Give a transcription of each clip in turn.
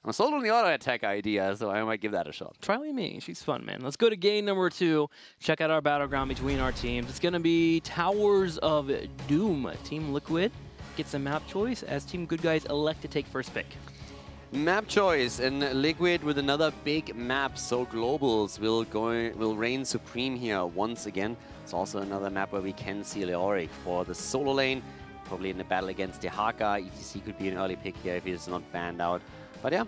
I'm sold on the auto attack idea, so I might give that a shot. Try Li Ming. She's fun, man. Let's go to game number 2. Check out our battleground between our teams. It's going to be Towers of Doom. Team Liquid gets a map choice as Team Good Guys elect to take first pick. Map choice and Liquid with another big map, so globals will reign supreme here once again. It's also another map where we can see Leoric for the solo lane, probably in the battle against Dehaka. ETC could be an early pick here if he's not banned out. But yeah,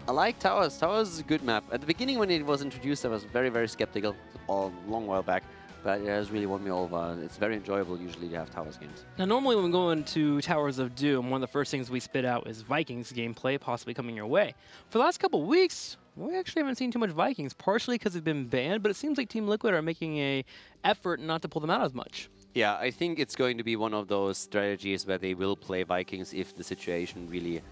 I like Towers. Towers is a good map. At the beginning when it was introduced, I was very, very skeptical a long while back. But it has really won me over. It's very enjoyable usually to have Towers games. Now, normally when we go into Towers of Doom, one of the first things we spit out is Vikings gameplay possibly coming your way. For the last couple of weeks, we actually haven't seen too much Vikings, partially because it's been banned, but it seems like Team Liquid are making an effort not to pull them out as much. Yeah, I think it's going to be one of those strategies where they will play Vikings if the situation really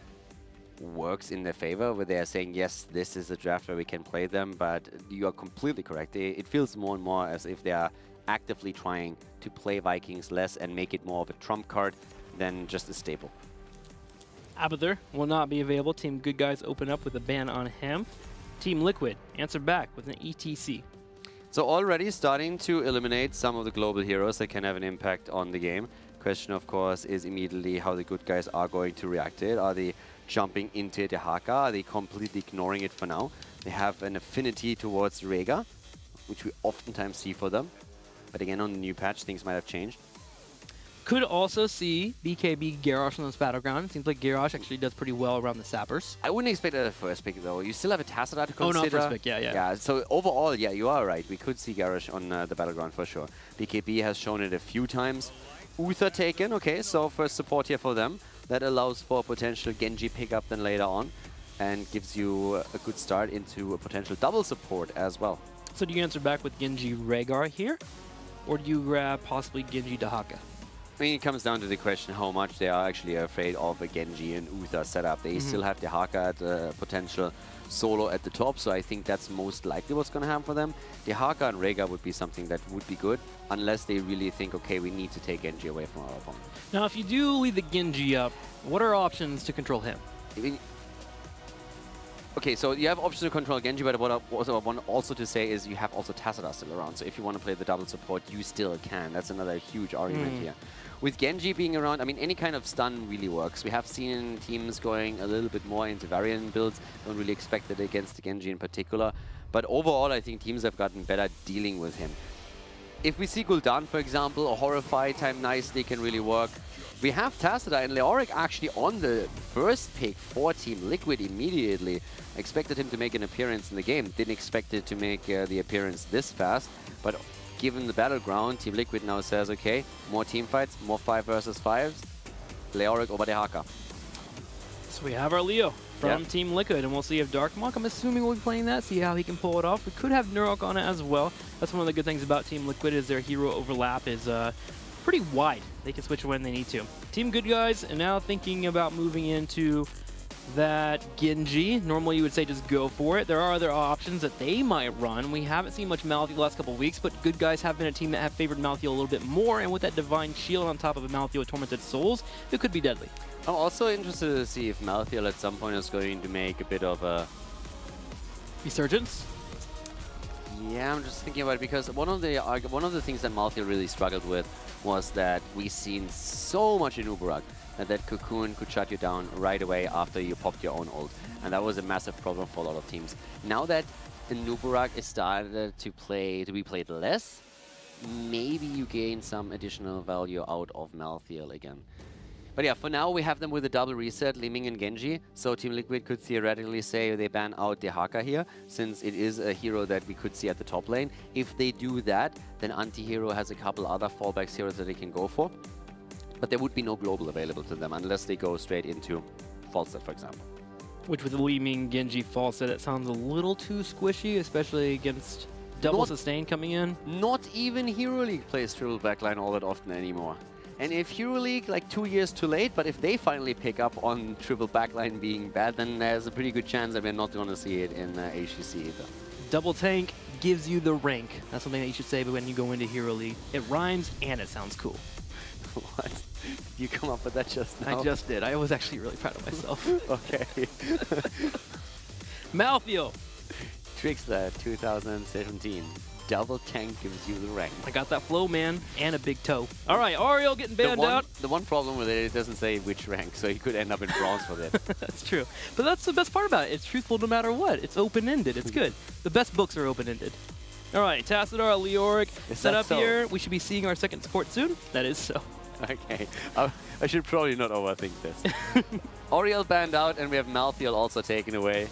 works in their favor, where they are saying, yes, this is a draft where we can play them, but you are completely correct. It feels more and more as if they are actively trying to play Vikings less and make it more of a trump card than just a staple. Abathur will not be available. Team Good Guys open up with a ban on him. Team Liquid answer back with an ETC. So already starting to eliminate some of the global heroes that can have an impact on the game. Question, of course, is immediately how the Good Guys are going to react to it. Are they jumping into Dehaka? Are they completely ignoring it for now? They have an affinity towards Rega, which we oftentimes see for them. But again, on the new patch, things might have changed. Could also see BKB Garrosh on this battleground. It seems like Garrosh actually does pretty well around the Sappers. I wouldn't expect that at first pick, though. You still have a Tassadar to consider. Oh, no, first pick, yeah. Yeah, so overall, yeah, you are right. We could see Garrosh on the battleground for sure. BKB has shown it a few times. Uther taken, okay, so first support here for them. That allows for a potential Genji pickup then later on and gives you a good start into a potential double support as well. So do you answer back with Genji Rhaegar here? Or do you grab possibly Genji Dehaka? I mean, it comes down to the question how much they are actually afraid of a Genji and Uther setup. They still have Dehaka at a potential solo at the top, so I think that's most likely what's going to happen for them. Dehaka and Rhaegar would be something that would be good, unless they really think, okay, we need to take Genji away from our opponent. Now, if you do leave the Genji up, what are options to control him? I mean, okay, so you have options to control Genji, but what I want also to say is you have also Tassadar still around, so if you want to play the double support, you still can. That's another huge argument here. With Genji being around, I mean, any kind of stun really works. We have seen teams going a little bit more into variant builds. Don't really expect it against the Genji in particular. But overall, I think teams have gotten better dealing with him. If we see Gul'dan, for example, a Horrify time nicely can really work. We have Tassadar and Leoric actually on the first pick for Team Liquid immediately. I expected him to make an appearance in the game. Didn't expect it to make the appearance this fast. But given the battleground, Team Liquid now says, okay, more team fights, more 5 versus 5s. Leoric over Dehaka. So we have our Leo from Team Liquid, and we'll see if Darkmonk, I'm assuming we'll be playing that, see how he can pull it off. We could have Nurok on it as well. That's one of the good things about Team Liquid is their hero overlap is pretty wide. They can switch when they need to. Team Good Guys are now thinking about moving into that Genji. Normally you would say just go for it. There are other options that they might run. We haven't seen much Malthael the last couple of weeks, but Good Guys have been a team that have favored Malthael a little bit more, and with that Divine Shield on top of a Malthael with Tormented Souls, it could be deadly. I'm also interested to see if Malthael at some point is going to make a bit of a resurgence. Yeah, I'm just thinking about it because one of the things that Malthael really struggled with was that we've seen so much in Uberak that Cocoon could shut you down right away after you popped your own ult. And that was a massive problem for a lot of teams. Now that Nubarak is started to be played less, maybe you gain some additional value out of Malthael again. But yeah, for now we have them with a double reset, Li Ming and Genji. So Team Liquid could theoretically say they ban out Dehaka here, since it is a hero that we could see at the top lane. If they do that, then Anti-Hero has a couple other fallback heroes that they can go for. But there would be no global available to them unless they go straight into Falset, for example. Which with the Li Ming Genji Falset, it sounds a little too squishy, especially against double sustain coming in. Not even Hero League plays triple backline all that often anymore. And if Hero League, like 2 years too late, but if they finally pick up on triple backline being bad, then there's a pretty good chance that we're not going to see it in HGC either. Double tank gives you the rank. That's something that you should say when you go into Hero League. It rhymes and it sounds cool. What? Did you come up with that just now? I just did. I was actually really proud of myself. Okay. Malthael. Trickster 2017. Double tank gives you the rank. I got that flow, man, and a big toe. All right, Ariel getting banned out. The one problem with it doesn't say which rank, so he could end up in bronze for that. That's true. But that's the best part about it. It's truthful no matter what. It's open-ended. It's good. The best books are open-ended. All right, Tassadar, Leoric, set up here. We should be seeing our second support soon. That is so. Okay. I should probably not overthink this. Oriel banned out, and we have Malthael also taken away.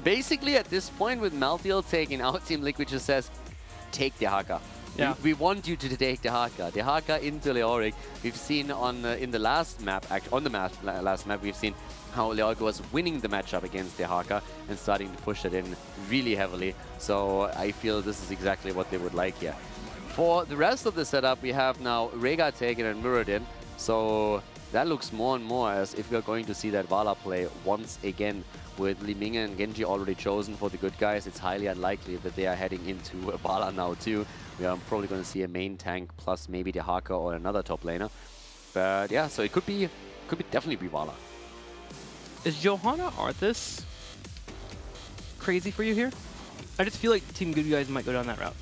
Basically, at this point, with Malthael taking out, Team Liquid just says, take the Haka. Yeah. We want you to take the Haka. The Haka into Leoric. We've seen on in the last map, last map, we've seen how Leoric was winning the matchup against the Haka and starting to push it in really heavily. So I feel this is exactly what they would like here. For the rest of the setup, we have now Rhaegar taken and Muradin. So that looks more and more as if we're going to see that Vala play once again. With Li Ming and Genji already chosen for the good guys, it's highly unlikely that they are heading into Vala now too. We are probably going to see a main tank plus maybe the Haka or another top laner. But yeah, so it could definitely be Vala. Is Johanna Arthas crazy for you here? I just feel like Team Good Guys might go down that route.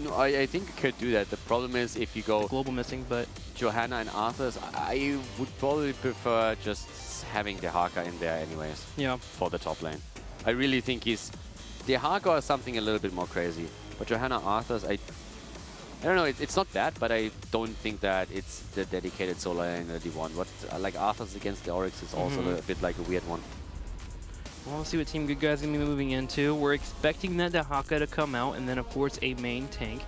No, I think you could do that. The problem is if you go global missing, but Johanna and Arthas, I would probably prefer just having the Haka in there anyways. Yeah. For the top lane. I really think the Haka is something a little bit more crazy. But Johanna Arthas, I don't know, it's not bad, but I don't think that it's the dedicated solo lane that you want. What like Arthas against the Oryx is also a bit like a weird one. Well, we'll see what Team Good Guys is going to be moving into. We're expecting that Haka to come out, and then, of course, a main tank.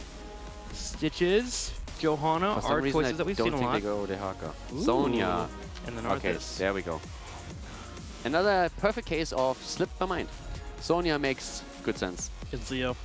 Stitches, Johanna are choices that we've seen a lot. I don't think they go the Haka. Sonya. And then okay, there we go. Another perfect case of slip my mind. Sonya makes good sense. It's Leo.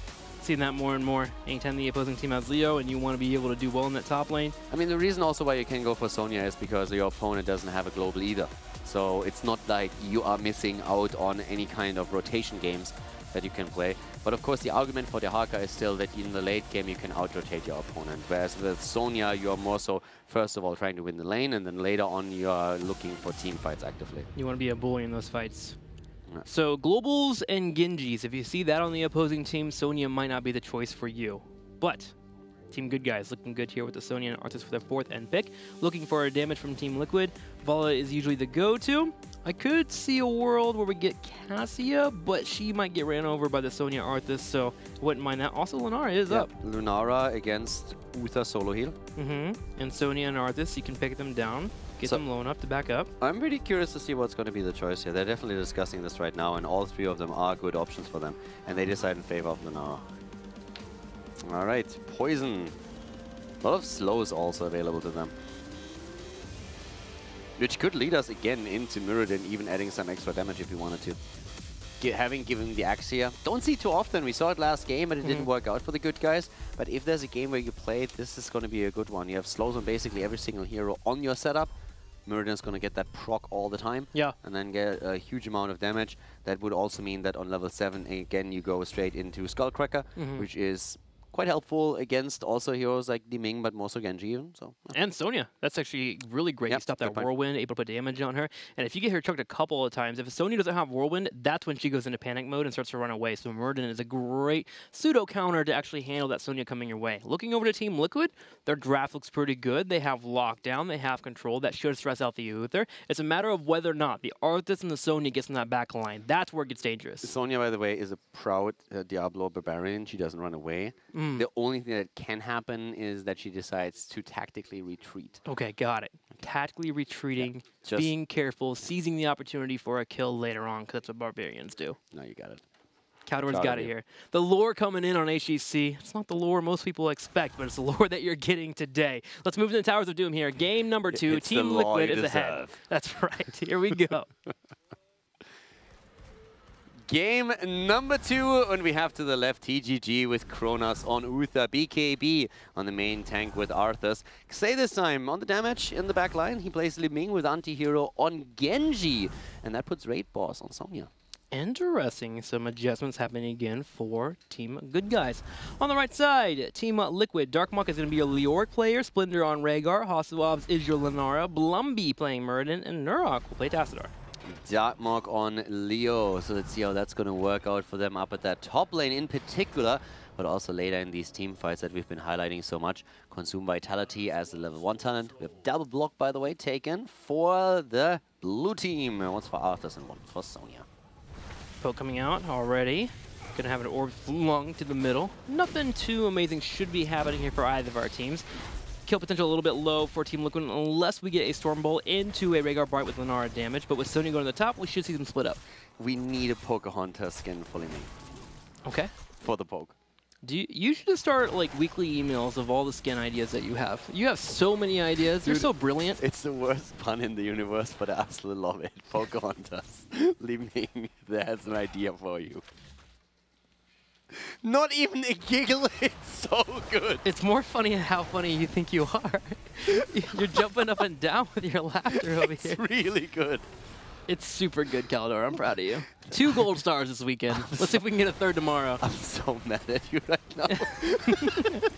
Seeing that more and more. Anytime the opposing team has Leo and you want to be able to do well in that top lane. I mean, the reason also why you can go for Sonya is because your opponent doesn't have a global either. So it's not like you are missing out on any kind of rotation games that you can play. But of course, the argument for the Haka is still that in the late game you can out-rotate your opponent. Whereas with Sonya, you are more so, first of all, trying to win the lane, and then later on you are looking for team fights actively. You want to be a bully in those fights. Yeah. So globals and Genjis, if you see that on the opposing team, Sonya might not be the choice for you. But Team Good Guys looking good here with the Sonya and Arthas for their 4th end pick. Looking for a damage from Team Liquid. Vala is usually the go-to. I could see a world where we get Cassia, but she might get ran over by the Sonya Arthas, so I wouldn't mind that. Also, Lunara is up. Lunara against Uther solo heal. And Sonya and Arthas, you can pick them down, get them low enough to back up. I'm really curious to see what's going to be the choice here. They're definitely discussing this right now, and all 3 of them are good options for them, and they decide in favor of Lunara. All right, Poison. A lot of slows also available to them. Which could lead us again into Muradin, even adding some extra damage if you wanted to. Having given the axe here. Don't see too often. We saw it last game, but it didn't work out for the good guys. But if there's a game where you play it, this is going to be a good one. You have slows on basically every single hero on your setup. Muradin is going to get that proc all the time. Yeah. And then get a huge amount of damage. That would also mean that on level 7, again, you go straight into Skullcracker, which is quite helpful against also heroes like Li Ming, but more so Genji even. So. And Sonya. That's actually really great. You stop that Whirlwind, able to put damage on her. And if you get her chucked a couple of times, if Sonya doesn't have Whirlwind, that's when she goes into panic mode and starts to run away. So Muradin is a great pseudo counter to actually handle that Sonya coming your way. Looking over to Team Liquid, their draft looks pretty good. They have lockdown, they have control. That should stress out the Uther. It's a matter of whether or not the Arthas and the Sonya gets in that back line. That's where it gets dangerous. Sonya, by the way, is a proud Diablo barbarian. She doesn't run away. The only thing that can happen is that she decides to tactically retreat. Okay, got it. Tactically retreating, being careful, seizing the opportunity for a kill later on, because that's what barbarians do. No, you got it. Caldor's got it here. The lore coming in on HGC. It's not the lore most people expect, but it's the lore that you're getting today. Let's move to the Towers of Doom here. Game number 2. It's Team Liquid is ahead. That's right. Here we go. Game number 2, and we have to the left HGC with Kronos on Uther, BKB on the main tank with Arthas. Xay this time on the damage in the back line. He plays Li Ming with anti-hero on Genji, and that puts Raid Boss on Sonya. Interesting. Some adjustments happening again for Team Good Guys. On the right side, Team Liquid. Darkmok is going to be a Leoric player. Splinter on Rhaegar. Hasselhoffs is your Lunara. Blumby playing Muradin. And Nurok will play Tassadar. Darkmog on Leo. So let's see how that's going to work out for them up at that top lane in particular, but also later in these team fights that we've been highlighting so much. Consume Vitality as the level 1 talent. We have double block, by the way, taken for the blue team. One's for Arthas and one for Sonya. Poke coming out already. Gonna have an orb flung to the middle. Nothing too amazing should be happening here for either of our teams. Kill potential a little bit low for Team Liquid unless we get a Storm Bolt into a Rhaegar Bright with Lunara damage, but with Sonya going to the top, we should see them split up. We need a Pocahontas skin fully made. Okay. For the poke. You should just start like weekly emails of all the skin ideas that you have. You have so many ideas. You're so brilliant. It's the worst pun in the universe, but I absolutely love it. Pocahontas. Leaving there's an idea for you. Not even a giggle, it's so good. It's more funny how funny you think you are. You're jumping up and down with your laughter over here. It's really good. It's super good, Caldor. I'm proud of you. 2 gold stars this weekend. Let's see if we can get a 3rd tomorrow. I'm so mad at you right now. It's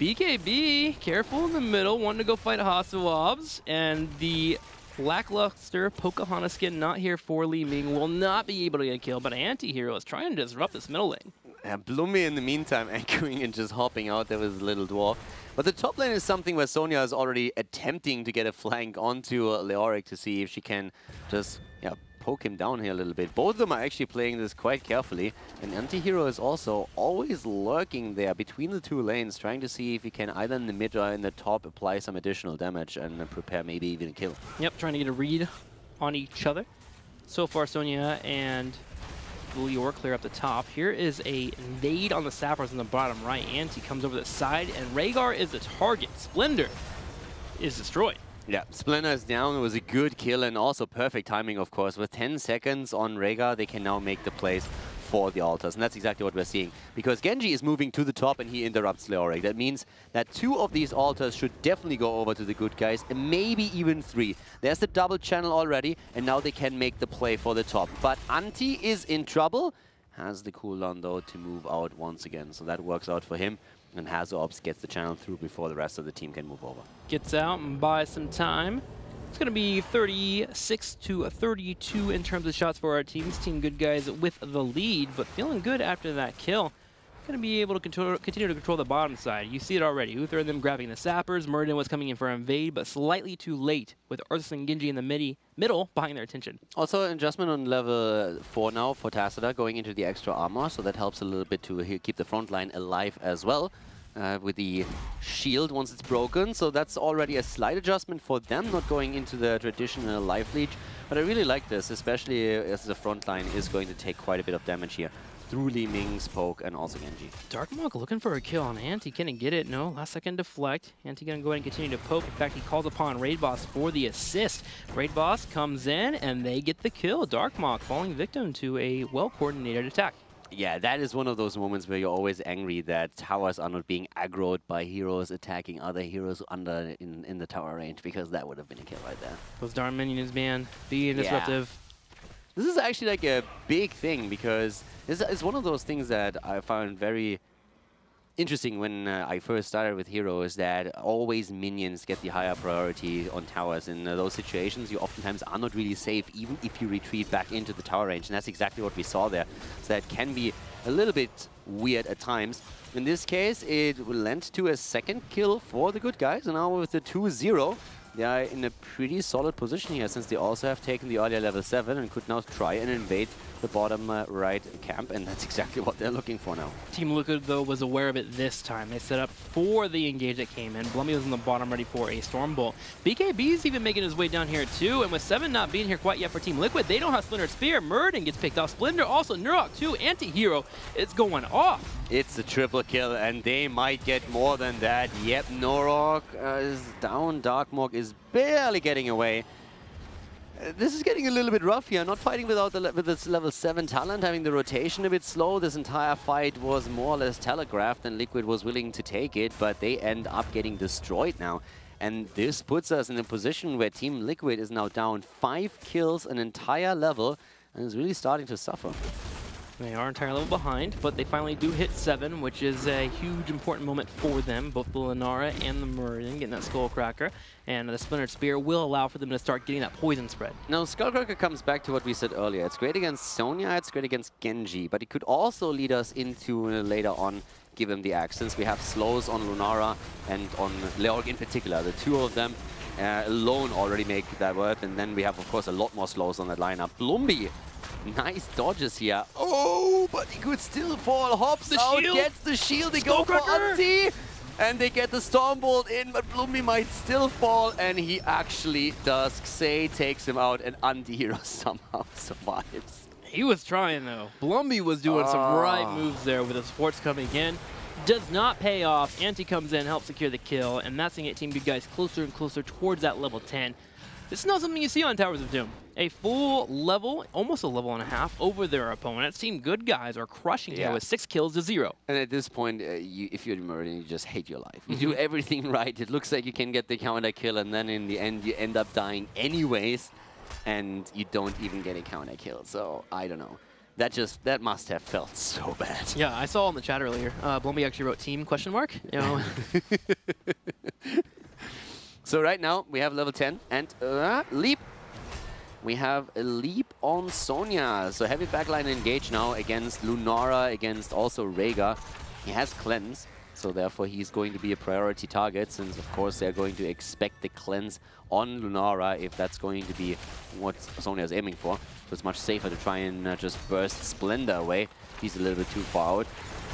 BKB. Careful in the middle. Wanting to go fight Hasawabs. And the lackluster Pocahontas skin not here for Li Ming will not be able to get a kill, but Anti-Hero is trying to disrupt this middle lane. Yeah, Bloomy in the meantime anchoring and just hopping out there with his little dwarf. But the top lane is something where Sonya is already attempting to get a flank onto Leoric to see if she can just poke him down here a little bit. Both of them are actually playing this quite carefully. And Anti-Hero is also always lurking there between the 2 lanes, trying to see if he can either in the mid or in the top apply some additional damage and prepare maybe even a kill. Yep, trying to get a read on each other. So far, Sonya and Leor clear up the top. Here is a nade on the Sapphiros in the bottom right. Anti comes over the side, and Rhaegar is the target. Splendor is destroyed. Yeah, Splinter is down. It was a good kill and also perfect timing, of course. With 10 seconds on Rhaegar, they can now make the plays for the altars. And that's exactly what we're seeing. Because Genji is moving to the top and he interrupts Leoric. That means that 2 of these altars should definitely go over to the good guys, and maybe even 3. There's the double channel already, and now they can make the play for the top. But Anti is in trouble. Has the cooldown, though, to move out once again. So that works out for him. And Hasawabs gets the channel through before the rest of the team can move over. Gets out and buys some time. It's going to be 36 to 32 in terms of shots for our teams. Team Good Guys with the lead, but feeling good after that kill. Going to be able to continue to control the bottom side. You see it already. Uther and them grabbing the sappers. Muradin was coming in for invade, but slightly too late with Arthas and Genji in the middle buying their attention. Also, an adjustment on level 4 now for Tassadar going into the extra armor, so that helps a little bit to keep the front line alive as well. With the shield once it's broken, so that's already a slight adjustment for them, not going into the traditional life leech. But I really like this, especially as the front line is going to take quite a bit of damage here through Li Ming's poke and also Genji. Darkmog looking for a kill on Anti. Can he get it? No. Last second deflect. Anti gonna go ahead and continue to poke. In fact, he calls upon Raid Boss for the assist. Raid Boss comes in and they get the kill. Darkmog falling victim to a well-coordinated attack. Yeah, that is one of those moments where you're always angry that towers are not being aggroed by heroes attacking other heroes under in the tower range, because that would have been a kill right there. Those darn minions, man, being disruptive. This is actually like a big thing, because it's one of those things that I found very interesting when I first started with heroes, that always minions get the higher priority on towers. In those situations, you oftentimes are not really safe, even if you retreat back into the tower range. And that's exactly what we saw there. So that can be a little bit weird at times. In this case, it led to a second kill for the good guys. And now with the 2-0, they are in a pretty solid position here, since they also have taken the earlier level 7 and could now try and invade the bottom right camp, and that's exactly what they're looking for now. Team Liquid, though, was aware of it this time. They set up for the engage that came in. Blummy was in the bottom ready for a Storm Bolt. BKB's even making his way down here, too, and with 7 not being here quite yet for Team Liquid, they don't have Splinter Spear. Muradin gets picked off. Splendor also, Nurok, too. Anti-Hero is going off. It's a triple kill, and they might get more than that. Yep, Nurok is down. Darkmog is barely getting away. This is getting a little bit rough here. Not fighting with this level 7 talent, having the rotation a bit slow. This entire fight was more or less telegraphed, and Liquid was willing to take it, but they end up getting destroyed now. And this puts us in a position where Team Liquid is now down 5 kills an entire level, and is really starting to suffer. They are entire level behind, but they finally do hit 7, which is a huge important moment for them. Both the Lunara and the Meridian getting that Skullcracker, and the Splintered Spear will allow for them to start getting that poison spread. Now, Skullcracker comes back to what we said earlier. It's great against Sonya, it's great against Genji, but it could also lead us into later on give him the axe, since we have slows on Lunara and on Leoric in particular. The two of them alone already make that worth, and then we have, of course, a lot more slows on that lineup. Blumby, nice dodges here. Oh, but he could still fall. Hops out, gets the shield, they go for ulti, and they get the Stormbolt in, but Blumby might still fall, and he actually does. Xay takes him out, and anti-hero somehow survives. He was trying, though. Blumby was doing some right moves there with the supports coming in. Does not pay off. Anti comes in, helps secure the kill, and that's going to get Team Good Guys closer and closer towards that level 10. This is not something you see on Towers of Doom. A full level, almost a level and a half, over their opponent. Team Good Guys are crushing here with 6 kills to 0. And at this point, if you're Meridian, you just hate your life. You do everything right. It looks like you can get the counter kill, and then in the end, you end up dying anyways, and you don't even get a counter kill. So, I don't know. That must have felt so bad. Yeah, I saw in the chat earlier. Blumby actually wrote team ? You know. So right now, we have level 10 and leap. We have a leap on Sonya. So heavy backline engaged now against Lunara, against also Rhaegar. He has cleanse, so therefore he's going to be a priority target, since of course they're going to expect the cleanse on Lunara if that's going to be what Sonya is aiming for. So it's much safer to try and just burst Splendor away. He's a little bit too far out.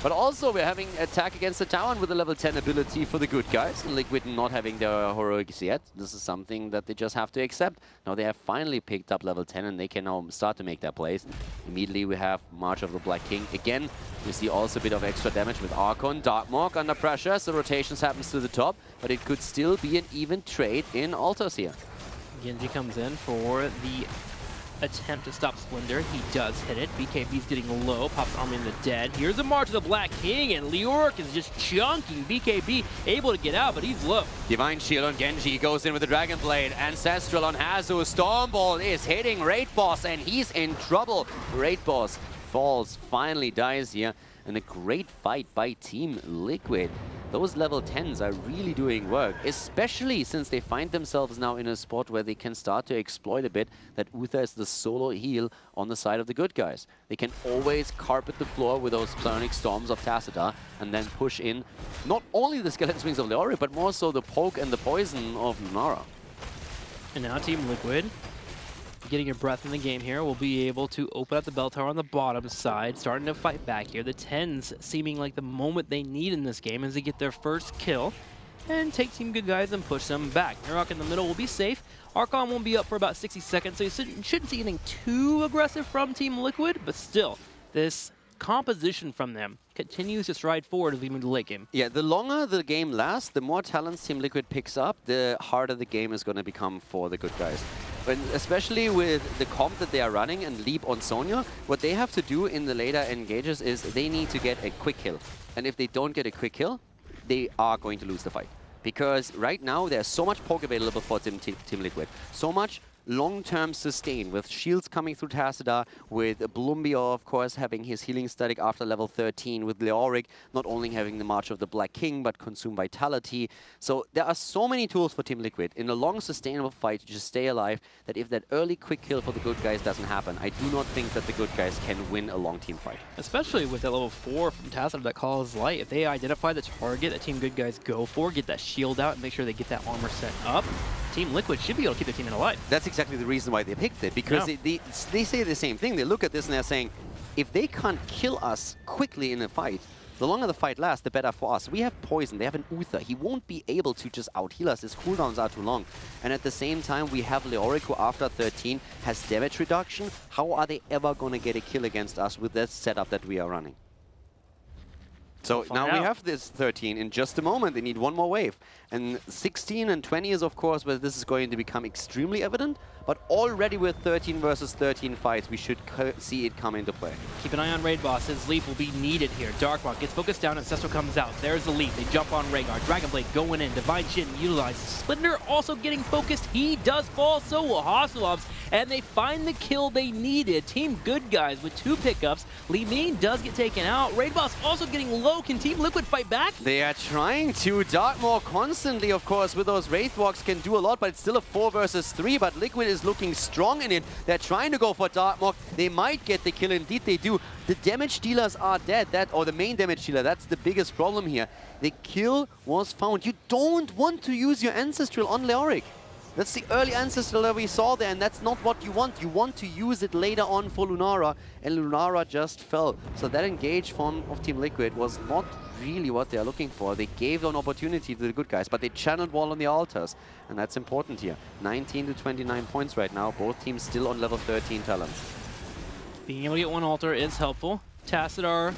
But also we're having attack against the tower with a level 10 ability for the good guys. Liquid not having their heroics yet. This is something that they just have to accept. Now they have finally picked up level 10 and they can now start to make their plays. Immediately we have March of the Black King. Again, we see also a bit of extra damage with Archon. Darkmark under pressure, so rotations happens to the top. But it could still be an even trade in Altars here. Genji comes in for the attempt to stop Splendor. He does hit it. BKB's getting low, pops Army in the dead. Here's a March of the Black King, and Leoric is just chunking BKB, able to get out, but he's low. Divine Shield on Genji, goes in with the Dragon Blade. Ancestral on Hazu. Stormbolt is hitting Raid Boss, and he's in trouble. Raid Boss falls, finally dies here, and a great fight by Team Liquid. Those level 10s are really doing work, especially since they find themselves now in a spot where they can start to exploit a bit that Uther is the solo heal on the side of the good guys. They can always carpet the floor with those Psionic Storms of Tacita and then push in not only the Skeleton Swings of Leoric, but more so the poke and the poison of Lunara. And now Team Liquid, getting your breath in the game here, will be able to open up the bell tower on the bottom side, starting to fight back here. The 10s seeming like the moment they need in this game as they get their first kill and take Team Good Guys and push them back. Narok in the middle will be safe. Archon won't be up for about 60 seconds, so you shouldn't see anything too aggressive from Team Liquid, but still, this composition from them continues to stride forward as we move to the late game. Yeah, the longer the game lasts, the more talents Team Liquid picks up, the harder the game is going to become for the good guys. But especially with the comp that they are running and Leap on Sonya, what they have to do in the later engages is they need to get a quick kill. And if they don't get a quick kill, they are going to lose the fight. Because right now there's so much poke available for Team Liquid. So much long-term sustain with shields coming through Tacita, with Blumby, of course, having his healing static after level 13, with Leoric not only having the March of the Black King, but consume vitality. So there are so many tools for Team Liquid in a long, sustainable fight to just stay alive, that if that early quick kill for the good guys doesn't happen, I do not think that the good guys can win a long team fight. Especially with that level 4 from Tacita that calls light. If they identify the target that Team Good Guys go for, get that shield out, and make sure they get that armor set up, Team Liquid should be able to keep their team alive. That's exactly the reason why they picked it, because they say the same thing. They look at this and they're saying, if they can't kill us quickly in a fight, the longer the fight lasts, the better for us. We have poison, they have an Uther. He won't be able to just out-heal us. His cooldowns are too long. And at the same time, we have Leoric, who after 13 has damage reduction. How are they ever going to get a kill against us with that setup that we are running? So now we have this 13 in just a moment. They need one more wave. And 16 and 20 is, of course, where this is going to become extremely evident. but already with 13 versus 13 fights, we should see it come into play. Keep an eye on Raid Boss. His leap will be needed here. Darkmark gets focused down, Ancestral comes out. There's the leap. They jump on Rhaegar. Dragonblade going in. Divine Shin utilized. Splinter also getting focused. He does fall, so will Hasselhoffs, and they find the kill they needed. Team Good Guys with 2 pickups. Li Ming does get taken out. Raid Boss also getting low. Can Team Liquid fight back? They are trying to. Darkmaw constantly, of course, with those Wraith Walks can do a lot, but it's still a 4 versus 3, but Liquid is looking strong in it. They're trying to go for Darkmaw. They might get the kill. Indeed, they do. The damage dealers are dead. Or the main damage dealer, that's the biggest problem here. The kill was found. You don't want to use your Ancestral on Leoric. That's the early Ancestral that we saw there, and that's not what you want. You want to use it later on for Lunara, and Lunara just fell. So that engage of Team Liquid was not really what they're looking for. They gave an opportunity to the Good Guys, but they channeled wall on the altars, and that's important here. 19 to 29 points right now. Both teams still on level 13 talents. Being able to get one altar is helpful. Tassadar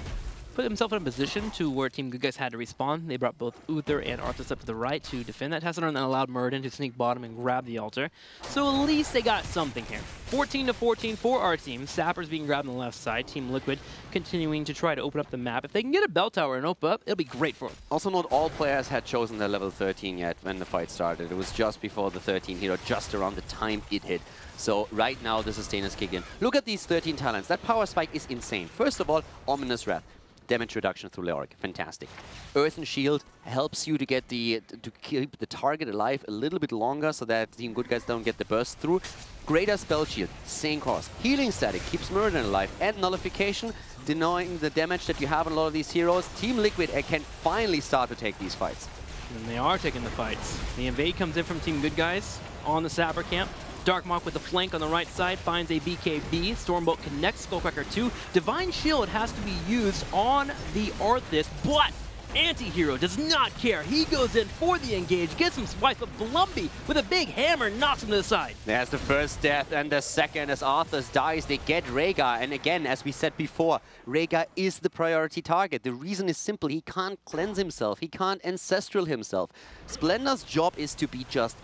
put himself in a position to where Team Good Guys had to respawn. They brought both Uther and Arthas up to the right to defend that Tassadar, and then allowed Muradin to sneak bottom and grab the altar. So at least they got something here. 14 to 14 for our team. Sappers being grabbed on the left side. Team Liquid continuing to try to open up the map. If they can get a bell tower and open up, it'll be great for them. Also, not all players had chosen their level 13 yet when the fight started. It was just before the 13 hit, or just around the time it hit. So right now the sustainers kick in. Look at these 13 talents. That power spike is insane. First of all, Ominous Wrath. Damage reduction through Leoric, fantastic. Earthen Shield helps you to get to keep the target alive a little bit longer so that Team Good Guys don't get the burst through. Greater Spell Shield, same cost. Healing Static keeps Muradin alive, and Nullification, denying the damage that you have on a lot of these heroes. Team Liquid can finally start to take these fights. And they are taking the fights. The invade comes in from Team Good Guys on the Sapper camp. Darkmark with the flank on the right side finds a BKB. Stormbolt connects Skullcracker 2. Divine Shield has to be used on the Arthas, but Anti-Hero does not care. He goes in for the engage, gets him swiped, but Blumby with a big hammer knocks him to the side. There's the first death, and the second as Arthas dies, they get Rhaegar. And again, as we said before, Rhaegar is the priority target. The reason is simple, he can't cleanse himself, he can't Ancestral himself. Splendor's job is to be just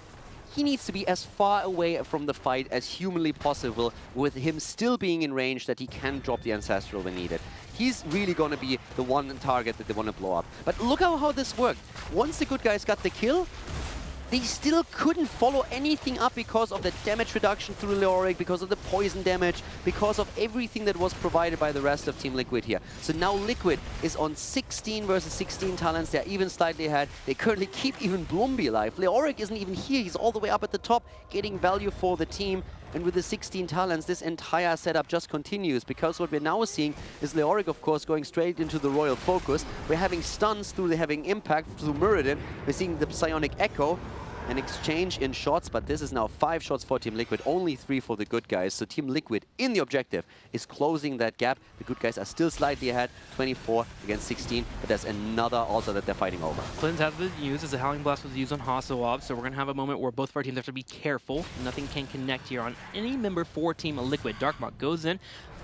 he needs to be as far away from the fight as humanly possible, with him still being in range that he can drop the Ancestral when needed. He's really going to be the one target that they want to blow up. But look how this worked. Once the Good Guys got the kill, they still couldn't follow anything up because of the damage reduction through Leoric, because of the poison damage, because of everything that was provided by the rest of Team Liquid here. So now Liquid is on 16 versus 16 talents. They're even slightly ahead. They currently keep even Blumby alive. Leoric isn't even here. He's all the way up at the top, getting value for the team. And with the 16 talents, this entire setup just continues, because what we're now seeing is Leoric, of course, going straight into the Royal Focus. We're having stuns through having impact through Muradin. We're seeing the Psionic Echo, an exchange in shots, but this is now 5 shots for Team Liquid, only 3 for the Good Guys. So Team Liquid, in the objective, is closing that gap. The Good Guys are still slightly ahead, 24 against 16, but there's another altar that they're fighting over. Cleanse has been used as a Howling Blast was used on Hasselhoff, so we're going to have a moment where both of our teams have to be careful. Nothing can connect here on any member for Team Liquid. Darkmark goes in,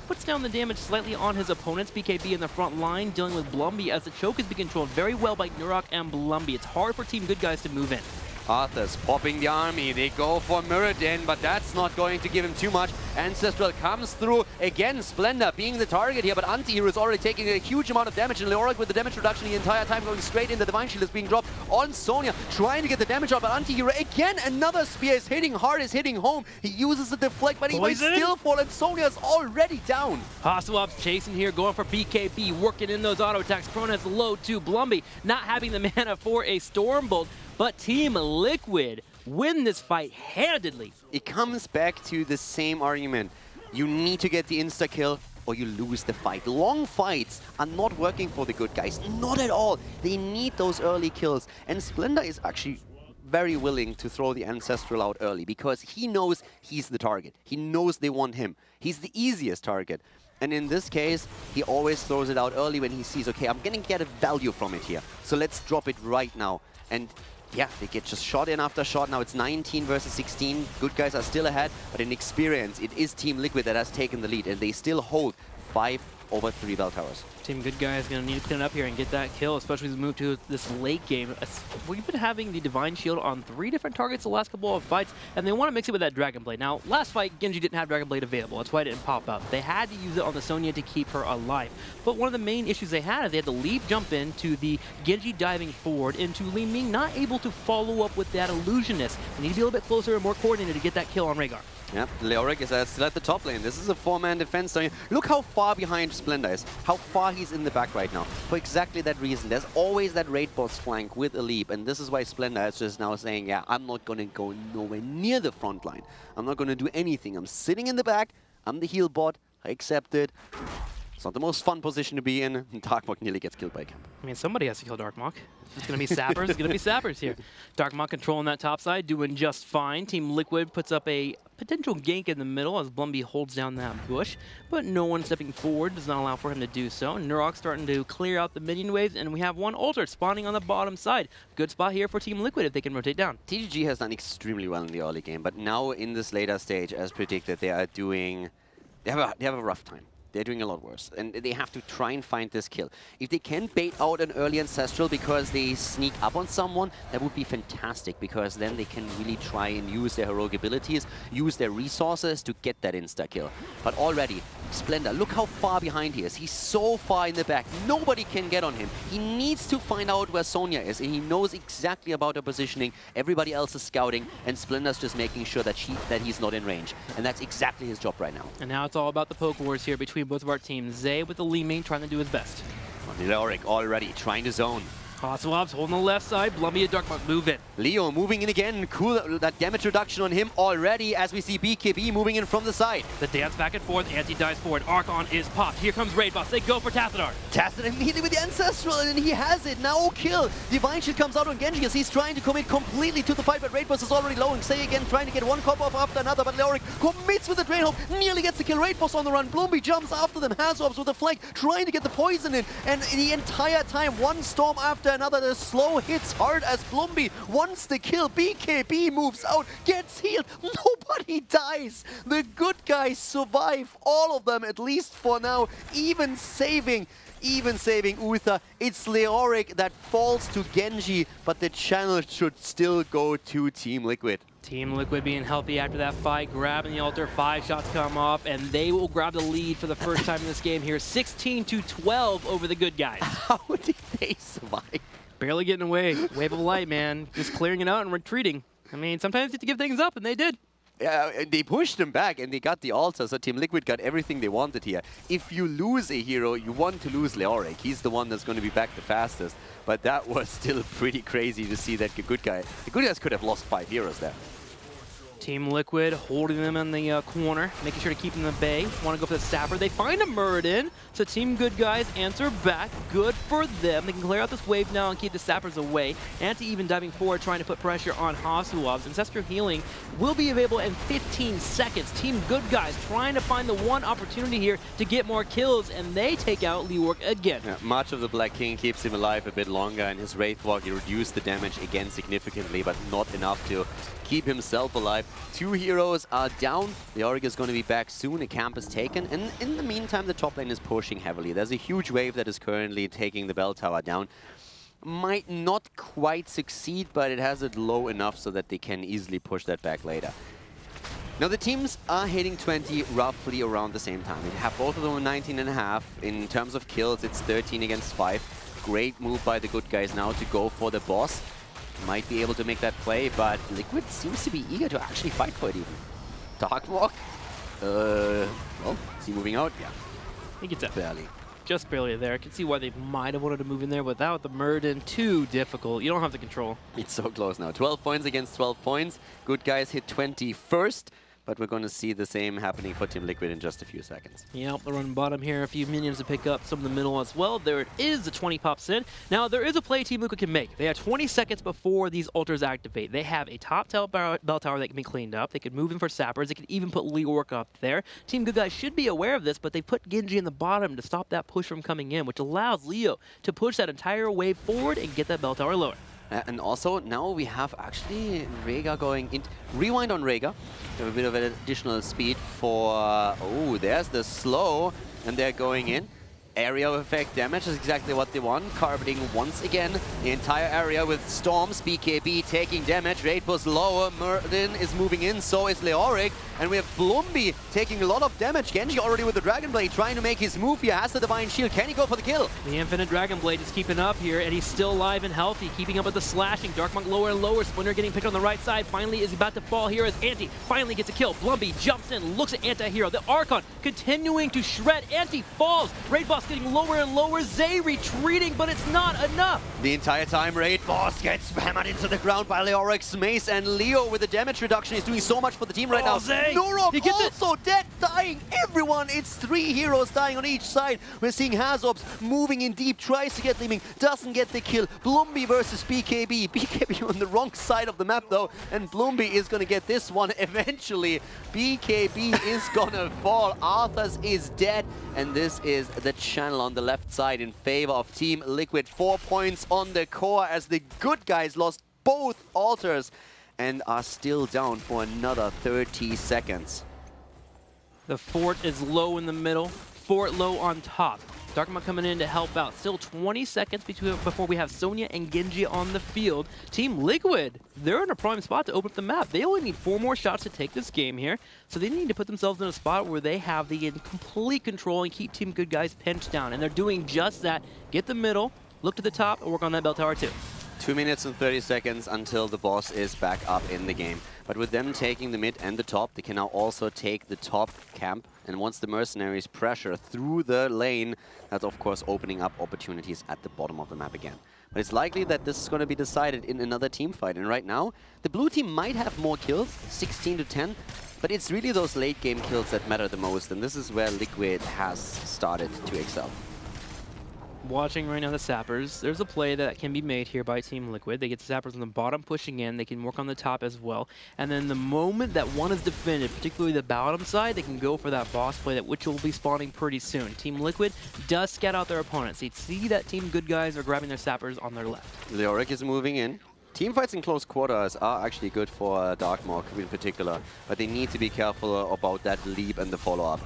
puts down the damage slightly on his opponents. BKB in the front line, dealing with Blumby as the choke is being controlled very well by Nurok and Blumby. It's hard for Team Good Guys to move in. Arthas popping the army. They go for Muradin, but that's not going to give him too much. Ancestral comes through. Again, Splendor being the target here, but Anti-Hero is already taking a huge amount of damage, and Leoric with the damage reduction the entire time going straight in. The Divine Shield is being dropped on Sonya, trying to get the damage out, but Anti-Hero again, another spear is hitting hard, is hitting home. He uses the deflect, but he might still fall, and Sonya's already down. Hasselhoff's chasing here, going for BKB, working in those auto attacks. Prona's low too. Blumby not having the mana for a Stormbolt. But Team Liquid win this fight handedly. It comes back to the same argument. You need to get the insta-kill or you lose the fight. Long fights are not working for the Good Guys. Not at all. They need those early kills. And Splendor is actually very willing to throw the Ancestral out early, because he knows he's the target. He knows they want him. He's the easiest target. And in this case, he always throws it out early when he sees, okay, I'm going to get a value from it here. So let's drop it right now. And yeah, they get just shot in after shot. Now it's 19 versus 16. Good Guys are still ahead, but in experience, it is Team Liquid that has taken the lead, and they still hold 5 over 3 bell towers. Team Good Guy is going to need to clean it up here and get that kill, especially as we move to this late game. We've been having the Divine Shield on 3 different targets the last couple of fights, and they want to mix it with that Dragon Blade. Now, last fight, Genji didn't have Dragon Blade available. That's why it didn't pop up. They had to use it on the Sonya to keep her alive. But one of the main issues they had is they had to leave jump into the Genji diving forward into Li Ming not able to follow up with that Illusionist. They need to be a little bit closer and more coordinated to get that kill on Rhaegar. Yep, Leoric is still at the top lane. This is a 4-man defense. So look how far behind Splendor is, how far he's in the back right now. For exactly that reason, there's always that raid boss flank with a leap, and this is why Splendor is just now saying, yeah, I'm not going to go nowhere near the front line. I'm not going to do anything. I'm sitting in the back. I'm the heal bot. I accept it. It's not the most fun position to be in. Darkmok nearly gets killed by Camp. I mean, somebody has to kill Darkmok. If it's going to be Sappers, it's going to be Sappers here. Darkmok controlling that top side, doing just fine. Team Liquid puts up a potential gank in the middle as Blumby holds down that bush, but no one stepping forward does not allow for him to do so. Nurok starting to clear out the minion waves, and we have one Alter spawning on the bottom side. Good spot here for Team Liquid if they can rotate down. TGG has done extremely well in the early game, but now in this later stage, as predicted, they have a rough time. They're doing a lot worse, and they have to try and find this kill. If they can bait out an early Ancestral because they sneak up on someone, that would be fantastic, because then they can really try and use their heroic abilities, use their resources to get that insta-kill. But already, Splendor, look how far behind he is. He's so far in the back. Nobody can get on him. He needs to find out where Sonya is, and he knows exactly about her positioning. Everybody else is scouting, and Splendor's just making sure that he's not in range. And that's exactly his job right now. And now it's all about the poke wars here between both of our teams. Zay with the Li Ming trying to do his best. Leoric already trying to zone. Swabs holding the left side. Blumby and Darkmok move in. Leo moving in again. Cool, that damage reduction on him already as we see BKB moving in from the side. The dance back and forth. Anti dives forward. Archon is popped. Here comes Raid Boss. They go for Tassadar. Tassadar immediately with the Ancestral, and he has it. Now kill. Divine Shield comes out on Genji as he's trying to commit completely to the fight, but Raid Boss is already low. And Say again trying to get one combo off after another, but Leoric commits with the Drain Hope. Nearly gets the kill. Raid Boss on the run. Blumby jumps after them. Hazobs with the flank, trying to get the poison in. And the entire time, one storm after another, the slow hits hard as Blumby wants the kill. BKB moves out, gets healed. Nobody dies. The good guys survive, all of them, at least for now, even saving Uther. It's Leoric that falls to Genji, but the channel should still go to Team Liquid. Team Liquid being healthy after that fight, grabbing the altar, 5 shots come off, and they will grab the lead for the first time in this game here, 16-12 over the good guys. How did they survive? Barely getting away. Wave of light, man. Just clearing it out and retreating. I mean, sometimes you have to give things up, and they did. Yeah, they pushed them back, and they got the altar, so Team Liquid got everything they wanted here. If you lose a hero, you want to lose Leoric. He's the one that's going to be back the fastest. But that was still pretty crazy to see that the good guys could have lost 5 heroes there. Team Liquid holding them in the corner, making sure to keep them at bay. Want to go for the Sapper. They find a Muradin, so Team Good Guys answer back. Good for them. They can clear out this wave now and keep the Sappers away. Anti even diving forward, trying to put pressure on Hasuabs. Ancestral Healing will be available in 15 seconds. Team Good Guys trying to find the one opportunity here to get more kills, and they take out Leoric again. Yeah, March of the Black King keeps him alive a bit longer, and his Wraith Walk, he reduced the damage again significantly, but not enough to keep himself alive. 2 heroes are down. Leoric is going to be back soon. A camp is taken. And in the meantime, the top lane is pushing heavily. There's a huge wave that is currently taking the bell tower down. Might not quite succeed, but it has it low enough so that they can easily push that back later. Now the teams are hitting 20 roughly around the same time. We have both of them 19.5. In terms of kills, it's 13 against 5. Great move by the good guys now to go for the boss. Might be able to make that play, but Liquid seems to be eager to actually fight for it even. Darkmok, well, is he moving out? Yeah. He gets up. Barely. Just barely there. I can see why they might have wanted to move in there without the Muradin. Too difficult. You don't have the control. It's so close now. 12 points against 12 points. Good guys hit 20 first. But we're going to see the same happening for Team Liquid in just a few seconds. Yep, the run bottom here. A few minions to pick up, some in the middle as well. There it is, the 20 pops in. Now, there is a play Team Liquid can make. They have 20 seconds before these altars activate. They have a top bell tower that can be cleaned up. They could move in for Sappers. They could even put Leoric up there. Team Good Guys should be aware of this, but they put Genji in the bottom to stop that push from coming in, which allows Leo to push that entire wave forward and get that bell tower lower. And also, now we have actually Rhaegar going in. Rewind on Rhaegar. Have a bit of an additional speed for... oh, there's the slow. And they're going in. area effect damage is exactly what they want. Carpeting once again the entire area with Storms. BKB taking damage. Raid was lower. Merlin is moving in. So is Leoric. And we have Blumby taking a lot of damage. Genji already with the Dragon Blade trying to make his move here. Has the Divine Shield. Can he go for the kill? The Infinite Dragon Blade is keeping up here, and he's still alive and healthy, keeping up with the slashing. Darkmonk lower and lower. Splinter getting picked on the right side. Finally is about to fall here as Anti finally gets a kill. Blumby jumps in, looks at Anti-Hero. The Archon continuing to shred. Anti falls. Raid Boss getting lower and lower. Zay retreating, but it's not enough. The entire time, Raid Boss gets hammered into the ground by Leoric's Mace, and Leo with the damage reduction is doing so much for the team right now. Zay! Nurok He gets also dead, dying. Everyone, it's 3 heroes dying on each side. We're seeing Hazobs moving in deep, tries to get Liming, doesn't get the kill. Blumby versus BKB. BKB on the wrong side of the map though, and Blumby is gonna get this one eventually. BKB is gonna fall. Arthas is dead, and this is the channel on the left side in favor of Team Liquid. 4 points on the core as the good guys lost both altars and are still down for another 30 seconds. The fort is low in the middle, fort low on top. Darkmonk coming in to help out. Still 20 seconds before we have Sonya and Genji on the field. Team Liquid, they're in a prime spot to open up the map. They only need 4 more shots to take this game here, so they need to put themselves in a spot where they have the complete control and keep Team Good Guys pinched down. And they're doing just that. Get the middle, look to the top, and work on that bell tower too. 2 minutes and 30 seconds until the boss is back up in the game. But with them taking the mid and the top, they can now also take the top camp. And once the mercenaries pressure through the lane, that's of course opening up opportunities at the bottom of the map again. But it's likely that this is going to be decided in another team fight. And right now, the blue team might have more kills, 16 to 10. But it's really those late game kills that matter the most. And this is where Liquid has started to excel. Watching right now the Sappers, there's a play that can be made here by Team Liquid. They get the Sappers on the bottom pushing in, they can work on the top as well. And then the moment that one is defended, particularly the bottom side, they can go for that boss play, which will be spawning pretty soon. Team Liquid does scout out their opponents. They see that Team Good Guys are grabbing their Sappers on their left. Leoric is moving in. Team fights in close quarters are actually good for Darkmonk in particular, but they need to be careful about that leap and the follow-up.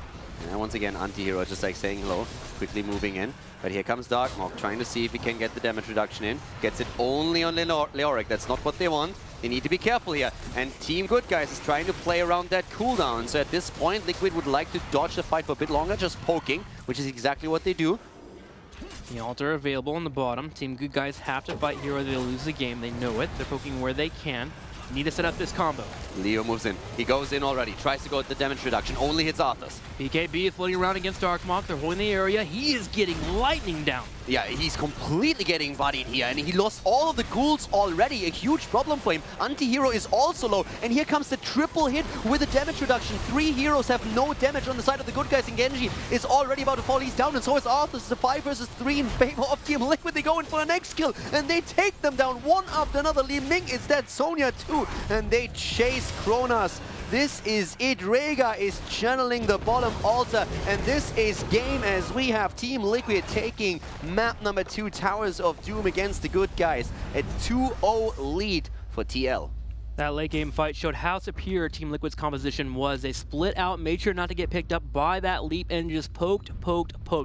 And once again, Anti-Hero just like saying hello, quickly moving in. But here comes Darkmonk, trying to see if he can get the damage reduction in. Gets it only on Leoric. That's not what they want. They need to be careful here. And Team Good Guys is trying to play around that cooldown. So at this point, Liquid would like to dodge the fight for a bit longer, just poking, which is exactly what they do. The altar available on the bottom. Team Good Guys have to fight here or they'll lose the game. They know it. They're poking where they can. Need to set up this combo. Leo moves in. He goes in already. Tries to go with the damage reduction. Only hits Arthas. BKB is floating around against Darkmonk. They're holding the area. He is getting lightning down. Yeah, he's completely getting bodied here, and he lost all of the ghouls already. A huge problem for him. Anti-Hero is also low, and here comes the triple hit with the damage reduction. 3 heroes have no damage on the side of the Good Guys, and Genji is already about to fall. He's down, and so is Arthas. It's a 5 versus 3 in favor of Team Liquid. They go in for the next kill, and they take them down one after another. Li Ming is dead, Sonya too, and they chase Kronos. This is it. Rega is channeling the bottom altar, and this is game as we have Team Liquid taking map number 2, Towers of Doom, against the Good Guys. A 2-0 lead for TL. That late game fight showed how superior Team Liquid's composition was. They split out, made sure not to get picked up by that leap, and just poked.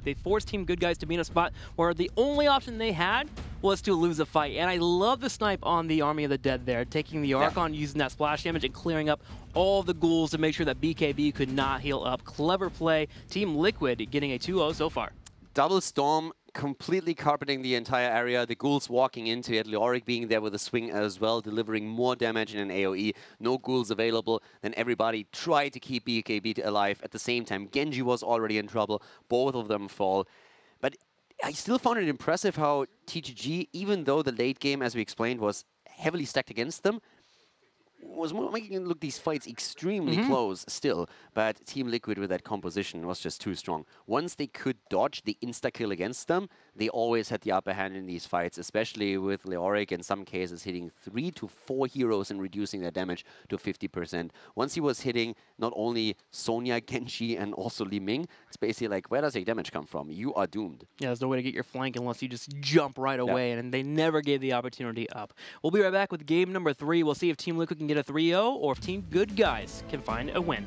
They forced Team Good Guys to be in a spot where the only option they had was to lose a fight. And I love the snipe on the Army of the Dead there, taking the Archon, using that splash damage and clearing up all the ghouls to make sure that BKB could not heal up. Clever play. Team Liquid getting a 2-0 so far. Double Storm completely carpeting the entire area. The ghouls walking into it. Leoric being there with a swing as well, delivering more damage in an AoE. No ghouls available. Then everybody tried to keep BKB alive. At the same time, Genji was already in trouble. Both of them fall. But I still found it impressive how TGG, even though the late game, as we explained, was heavily stacked against them, was making look these fights extremely close still, but Team Liquid with that composition was just too strong. Once they could dodge the insta-kill against them, they always had the upper hand in these fights, especially with Leoric in some cases hitting 3 to 4 heroes and reducing their damage to 50%. Once he was hitting not only Sonya, Genji, and also Li Ming, it's basically like, where does your damage come from? You are doomed. Yeah, there's no way to get your flank unless you just jump right away, and they never gave the opportunity up. We'll be right back with game number 3. We'll see if Team Liquid can get a 3-0 or if Team Good Guys can find a win.